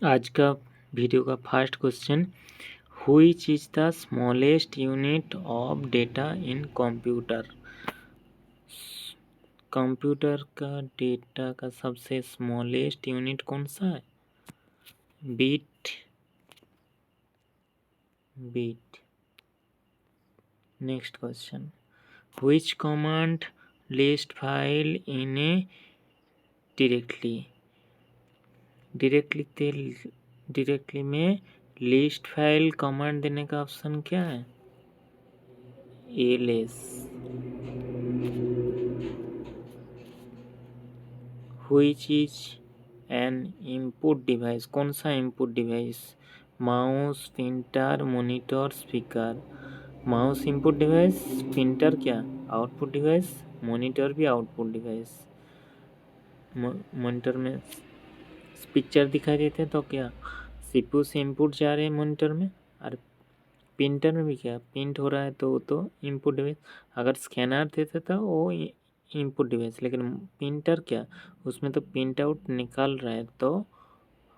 आज का वीडियो का first question, which is the smallest unit of data in computer. Computer का data का सबसे स्मॉलेस्ट यूनिट कौन सा है? Bit. Next question, which command list file in a directly. Directly में लिस्ट फाइल कमांड देने का ऑप्शन क्या है? LS. Which is an input device. कौन सा input device? Mouse, printer, monitor, speaker. Mouse input device, printer क्या output device, monitor भी output device. Monitor में पिक्चर दिखाई देते हैं तो क्या सीपीयू से इनपुट जा रहे हैं मॉनिटर में, और प्रिंटर में भी क्या प्रिंट हो रहा है तो इनपुट डिवाइस। अगर स्कैनर देते तो वो इनपुट डिवाइस, लेकिन प्रिंटर क्या उसमें तो प्रिंट आउट निकाल रहा है तो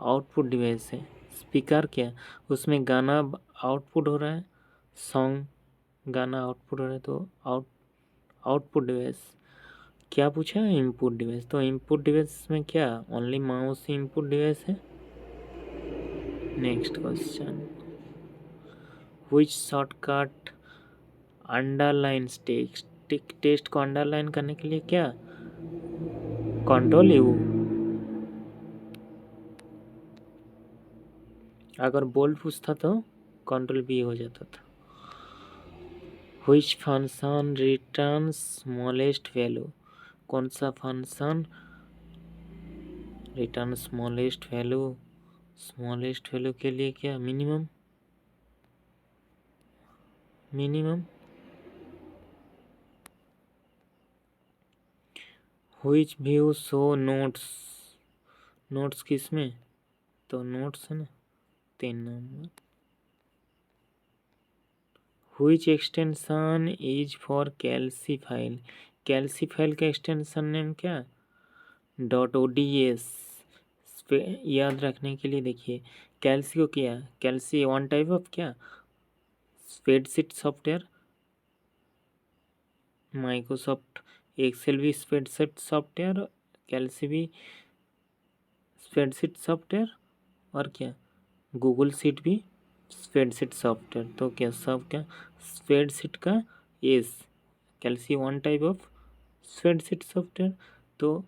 आउटपुट डिवाइस है। स्पीकर क्या उसमें गाना आउटपुट हो रहा है, सॉन्ग गाना आउटपुट हो रहा है तो आउटपुट डिवाइस। क्या पूछा है? Input device. तो इनपुट डिवाइस में क्या ओनली माउस ही इनपुट डिवाइस है। Next question, which shortcut underline text को अंडरलाइन करने के लिए क्या कंट्रोल यू। अगर बोल्ड पूछता तो कंट्रोल बी हो जाता था। Which function returns smallest value. कौन सा function return smallest value. Smallest value के लिए क्या minimum. Which view show notes किस में? तो नोट्स है ना 3 number. Which extension is for Calc file. Calc file का एक्सटेंशन नेम क्या? .ods। याद रखने के लिए देखिए, कैल्सी को क्या कैल्सी वन टाइप ऑफ क्या स्प्रेडशीट सॉफ्टवेयर। माइक्रोसॉफ्ट एक्सेल भी स्प्रेडशीट सॉफ्टवेयर, कैल्सी भी स्प्रेडशीट सॉफ्टवेयर, और क्या गूगल शीट भी स्प्रेडशीट सॉफ्टवेयर। तो क्या सब क्या स्प्रेडशीट का S, Calc one type of spreadsheet software. तो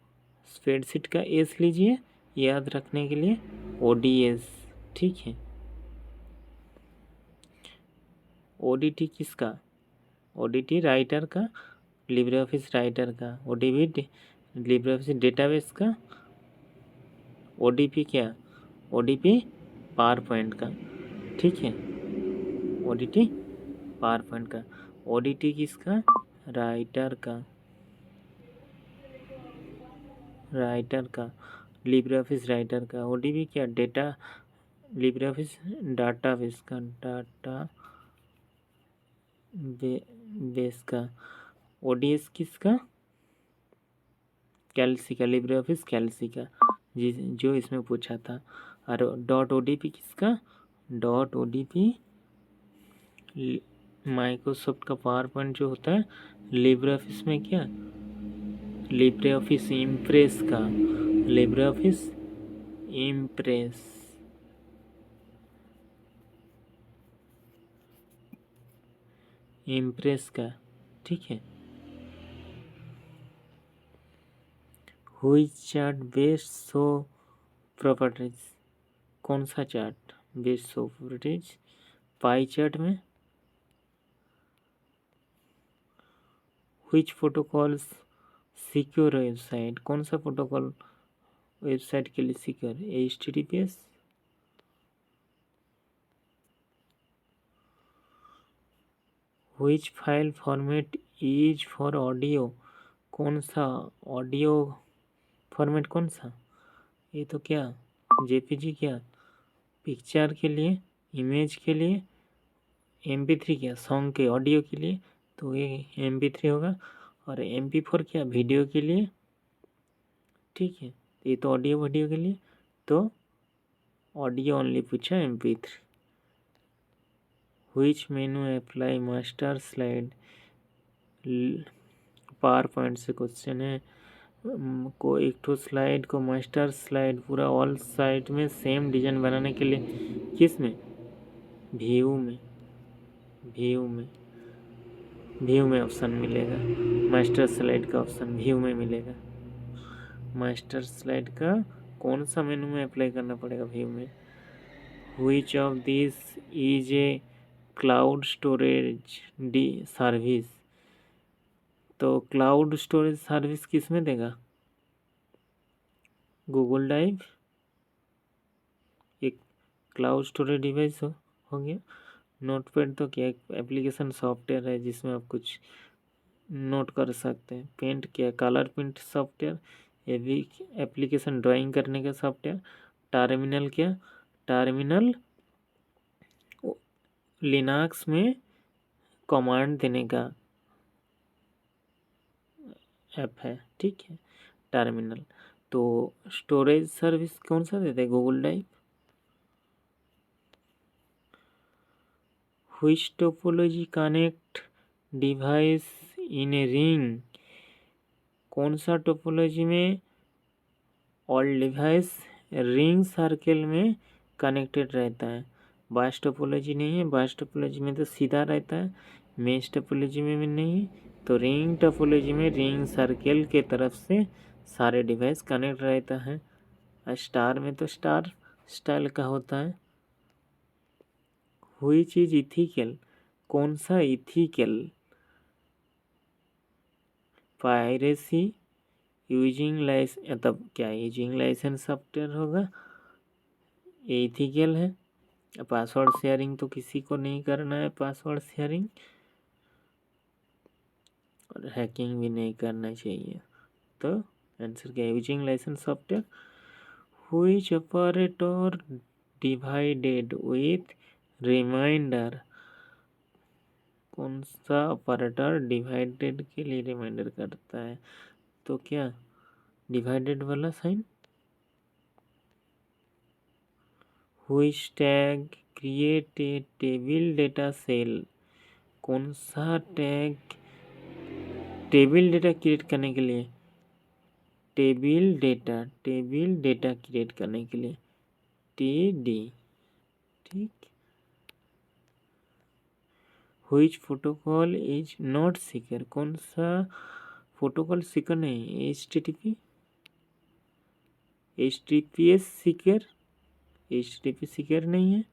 स्प्रेडशीट का एस लीजिए याद रखने के लिए ओडीएस। ठीक है। ओडीटी किसका? ओडीटी राइटर का, लिब्रे ऑफिस राइटर का। ओडीपी लिब्रे ऑफिस डेटाबेस का। ओडीपी क्या ओडीपी पावर पॉइंट का। ठीक है, ओडीटी पावर पॉइंट का। ओडीटी किसका? राइटर का लिब्रे ऑफिस राइटर का। ओडीपी क्या डेटा लिब्रे ऑफिस डाटाबेस का, डाटा बेस का। ओडीएस किसका? कैल्सी का, लिब्रे ऑफिस कैल्सी का, जो इसमें पूछा था। और डॉट ओडीपी किसका? डॉट ओडीपी माइक्रोसॉफ्ट का पावर पॉइंट जो होता है लिब्रे ऑफिस में क्या लिब्रे ऑफिस इम्प्रेस का, लिब्रे ऑफिस इम्प्रेस का। ठीक है। Which chart best show properties. कौन सा chart best show properties? Pie chart में। Which protocols secure website. कौन सा प्रोटोकॉल वेबसाइट के लिए secure? HTTPS। Which file format is for audio. कौन सा ऑडियो फॉर्मेट कौन सा? ये तो क्या जेपीजी क्या पिक्चर के लिए, इमेज के लिए, MP3 क्या सॉन्ग के ऑडियो के लिए, तो ये MP3 होगा। और MP4 क्या वीडियो के लिए। ठीक है, ये तो ऑडियो वीडियो के लिए, तो ऑडियो ओनली पूछा, MP3। Which menu apply master slide, power point से क्वेश्चन है। को एक तो स्लाइड को मास्टर स्लाइड पूरा ऑल साइड में सेम डिजाइन बनाने के लिए किस में, व्यू में, व्यू में ऑप्शन मिलेगा। मास्टर स्लाइड का ऑप्शन व्यू में मिलेगा। मास्टर स्लाइड का कौन सा मेनू में अप्लाई करना पड़ेगा, व्यू में। Which of this is a cloud storage D service, तो क्लाउड स्टोरेज सर्विस किस में देगा, गूगल ड्राइव एक क्लाउड स्टोरेज डिवाइस हो गया। नोटपैड तो क्या एप्लीकेशन सॉफ्टवेयर है जिसमें आप कुछ नोट कर सकते हैं। पेंट क्या, कलर पेंट सॉफ्टवेयर, ये भी एप्लीकेशन ड्राइंग करने का सॉफ्टवेयर। टर्मिनल क्या, टर्मिनल लिनक्स में कमांड देने का ऐप है, ठीक है, टर्मिनल। तो स्टोरेज सर्विस कौन सा देता है, Google drive. Which topology connect device in a ring, कौन सा टोपोलॉजी में ऑल डिवाइस रिंग सर्कल में कनेक्टेड रहता है। बास टोपोलॉजी नहीं है, बास टोपोलॉजी में तो सीधा रहता है, मेश टोपोलॉजी में भी नहीं, तो रिंग टोपोलॉजी में रिंग सर्कल के तरफ से सारे डिवाइस कनेक्ट रहता है। स्टार में तो स्टार स्टाइल का होता है। हुई चीज इथिकल, कौन सा इथिकल, पायरेसी, यूजिंग लाइसेंस, तब क्या यूजिंग लाइसेंस सॉफ्टवेयर होगा, इथिकल है। पासवर्ड शेयरिंग तो किसी को नहीं करना है, पासवर्ड शेयरिंग, और हैकिंग भी नहीं करना चाहिए। तो आंसर क्या, using license software. Which operator divided with reminder, कौन सा ऑपरेटर डिवाइडेड के लिए रिमाइंडर करता है, तो क्या डिवाइडेड वाला sign. Which tag create a table data cell, कौन सा टैग टेबल डेटा क्रिएट करने के लिए, टेबल डेटा क्रिएट करने के लिए TD, ठीक। Which protocol is not secure, कौन सा प्रोटोकॉल सिक्योर नहीं, HTTPS सिक्योर नहीं है।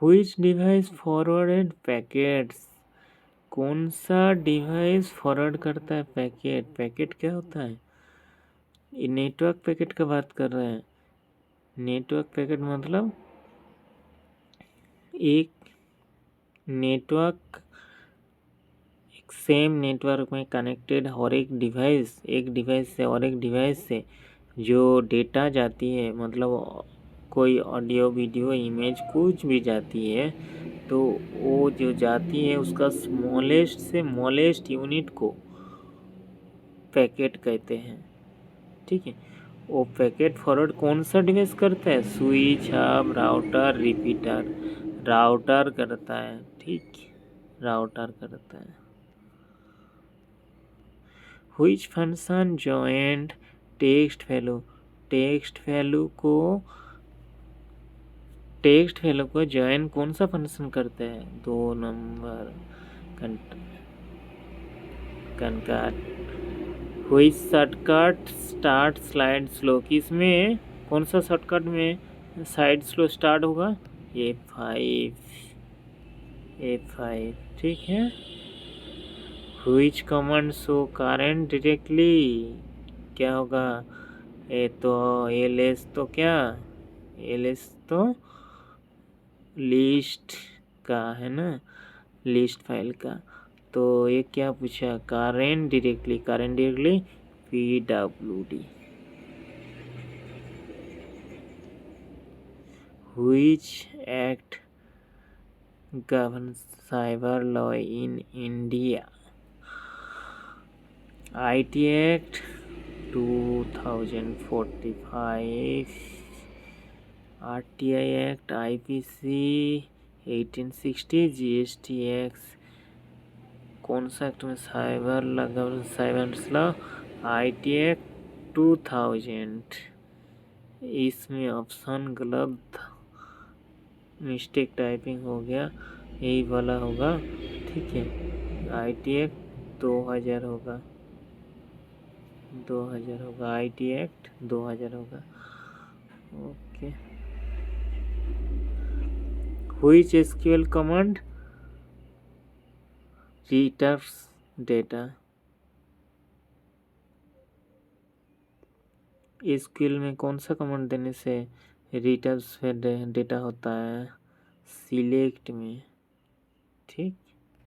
व्हिच डिवाइस फॉरवर्डेड पैकेट्स, कौन सा डिवाइस फॉरवर्ड करता है पैकेट क्या होता है, ये नेटवर्क पैकेट का बात कर रहे हैं। नेटवर्क पैकेट मतलब एक नेटवर्क, एक सेम नेटवर्क में कनेक्टेड और एक डिवाइस से और एक डिवाइस से जो डेटा जाती है, मतलब कोई ऑडियो वीडियो इमेज कुछ भी जाती है, तो वो जो जाती है उसका स्मॉलेस्ट से स्मॉलेस्ट यूनिट को पैकेट कहते हैं, ठीक है। वो पैकेट फॉरवर्ड कौन सा डिवाइस करता है, switch, hub, router, repeater, router करता है, ठीक, राउटर करता है। Which function joint text value को जॉइन कौन सा फंक्शन करता है, 2 number concat. Which shortcut start slide slow, किसमें कौन सा शॉर्टकट में साइड स्लो स्टार्ट होगा, A5, ठीक है। Which command show current directly, क्या होगा, ये तो ls, तो क्या ls तो लिस्ट का है ना, लिस्ट फाइल का। तो ये क्या पूछा, current directly PWD। Which act governs cyber law in India, IT Act 2045, RTI act, IPC 1860, GST act, कौन सा एक्ट में साइबर लगा, साइबर लॉ, IT एक्ट 2000। इसमें ऑप्शन गलत, मिस्टेक टाइपिंग हो गया, यही वाला होगा। ठीक है, IT एक्ट 2000 होगा, 2000 होगा, IT एक्ट 2000 होगा। Okay, which SQL command returns data. SQL में कौन सा कमांड देने से रिटर्न्स डेटा होता है? सिलेक्ट में। ठीक।